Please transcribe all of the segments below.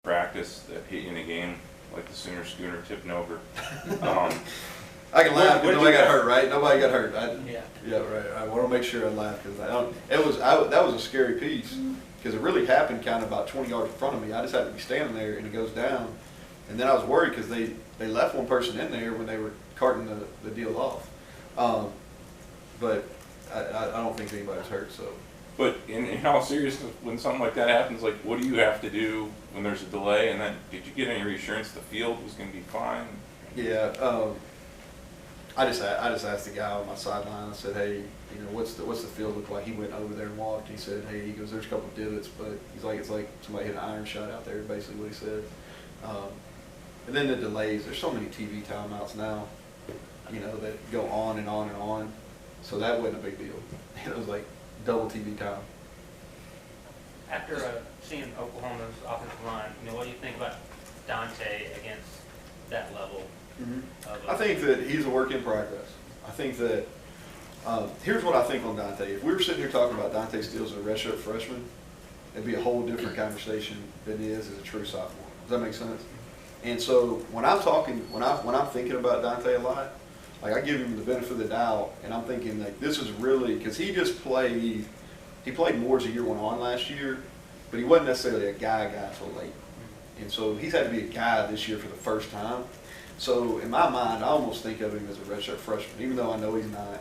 practice that hit you in a game, like the Sooner Schooner tipping over? I can laugh because nobody got hurt, right? Nobody got hurt. Yeah, right. I want to make sure I laugh because that was a scary piece because it really happened kind of about 20 yards in front of me. I just happened to be standing there and it goes down, and then I was worried because they left one person in there when they were carting the deal off. But I don't think anybody's hurt. So. But in all seriousness, when something like that happens, like what do you have to do when there's a delay? And then did you get any reassurance the field was going to be fine? Yeah. I just asked the guy on my sideline. I said, hey, what's the field look like? He went over there and walked. He said, hey, he goes, there's a couple of divots, but he's like, it's like somebody hit an iron shot out there. Basically, what he said. And then the delays. There's so many TV timeouts now, that go on and on and on. So that wasn't a big deal. It was like double TV time. After seeing Oklahoma's offensive line, what do you think about Dante against that level? I think that he's a work in progress. I think that here's what I think on Dante. If we were sitting here talking about Dante Steele as a redshirt freshman, it'd be a whole different conversation than it is as a true sophomore. Does that make sense? And so when I'm thinking about Dante a lot, like I give him the benefit of the doubt, and I'm thinking like this is really because he played more as the year went on last year, but he wasn't necessarily a guy until late. And so he's had to be a guy this year for the first time. So in my mind, I almost think of him as a redshirt freshman, even though I know he's not.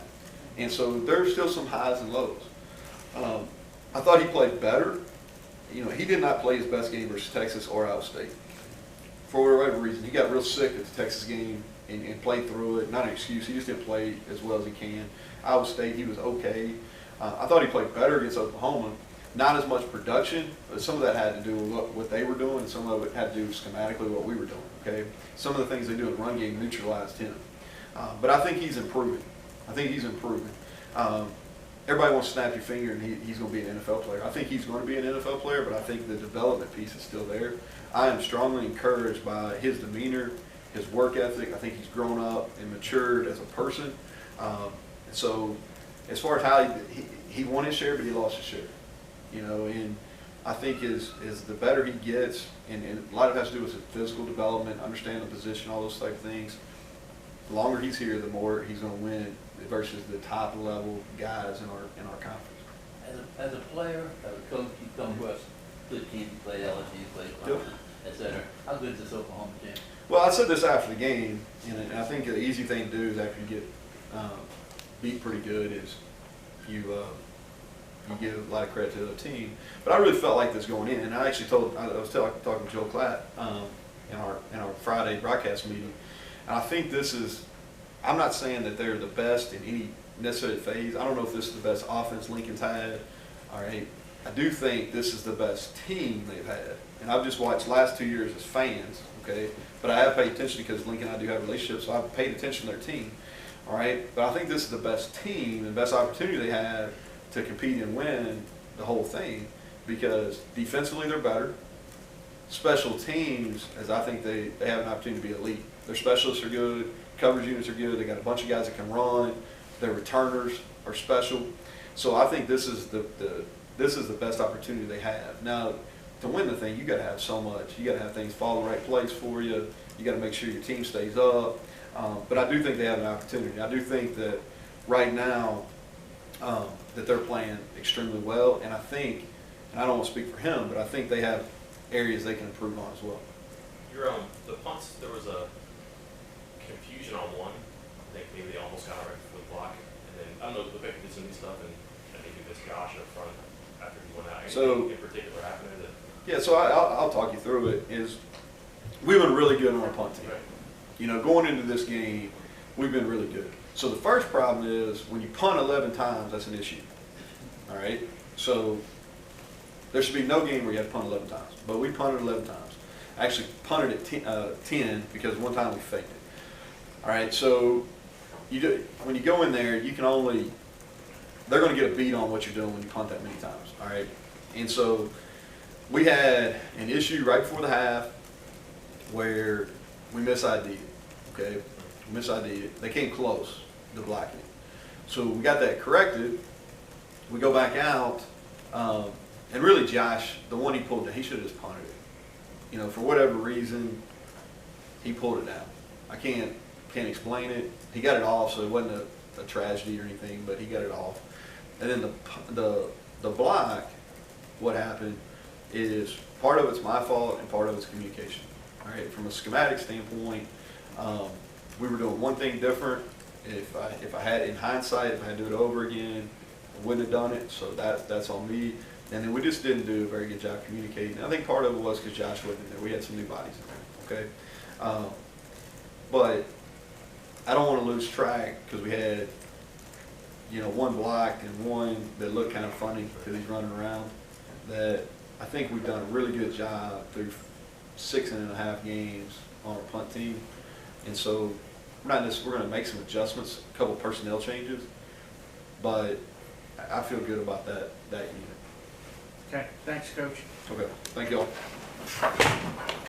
And so there's still some highs and lows. I thought he played better. He did not play his best game versus Texas or Iowa State. For whatever reason, he got real sick at the Texas game and played through it. Not an excuse. He just didn't play as well as he can. Iowa State, he was okay. I thought he played better against Oklahoma. Not as much production, but some of that had to do with what they were doing, and some of it had to do schematically what we were doing, okay? Some of the things they do in the run game neutralized him. But I think he's improving. Everybody wants to snap your finger and he's going to be an NFL player. I think he's going to be an NFL player, but I think the development piece is still there. I am strongly encouraged by his demeanor, his work ethic. I think he's grown up and matured as a person. So as far as how he won his share, but he lost his share. And I think as the better he gets, and a lot of it has to do with his physical development, understand the position, all those type of things. The longer he's here, the more he's going to win versus the top level guys in our conference. As a player, as a coach, you come across good teams. You play LSU, you play Clemson, etc. How good is this Oklahoma team? Well, I said this after the game, and I think the easy thing to do is after you get beat pretty good is you give a lot of credit to the team. But I really felt like this going in, and I actually was talking to Joe Klatt in our Friday broadcast meeting, and I think this is. I'm not saying that they're the best in any necessary phase. I don't know if this is the best offense Lincoln's had. All right, I do think this is the best team they've had, and I've just watched last 2 years as fans. Okay, but I have paid attention because Lincoln and I do have relationships, so I've paid attention to their team. All right, but I think this is the best team and best opportunity they have to compete and win the whole thing because defensively they're better. Special teams, as I think they have an opportunity to be elite. Their specialists are good, coverage units are good, they got a bunch of guys that can run, their returners are special. So I think this is the best opportunity they have. Now, to win the thing, you got to have so much. You got to have things fall the right place for you. You got to make sure your team stays up. But I do think they have an opportunity. I do think that right now that they're playing extremely well, and I think, and I don't want to speak for him, but I think they have areas they can improve on as well. The punts, there was a confusion on one. I think maybe they almost got it right before the block, and then I don't know, look like they did some new stuff, and I think it was Josh up front after he went out. Anything in particular happened there? Yeah, so I'll talk you through it. We've been really good on our punt team. Right. Going into this game, we've been really good. So the first problem is when you punt 11 times, that's an issue. All right? So there should be no game where you have to punt 11 times. But we punted 11 times. Actually punted at 10 because one time we faked it. All right, so when you go in there, they're going to get a beat on what you're doing when you punt that many times. All right? And so we had an issue right before the half where we mis-ID'd it, okay? We mis-ID'd it. They came close to blocking it. So we got that corrected. We go back out, and really Josh, the one he pulled down, he should have just punted it. you know, for whatever reason, he pulled it down. I can't explain it. He got it off, so it wasn't a tragedy or anything, but he got it off. And then the block, what happened is part of it's my fault and part of it's communication. All right, from a schematic standpoint, we were doing one thing different. If I had, in hindsight, if I had to do it over again, I wouldn't have done it. So that's on me. And then we just didn't do a very good job communicating. I think part of it was because Josh wasn't there. We had some new bodies in there. Okay, but I don't want to lose track because we had, you know, one block and one that looked kind of funny because he's running around. That I think we've done a really good job through 6.5 games on our punt team, and so we're going to make some adjustments, a couple personnel changes, but I feel good about that unit. Okay, thanks, Coach. Okay, thank y'all.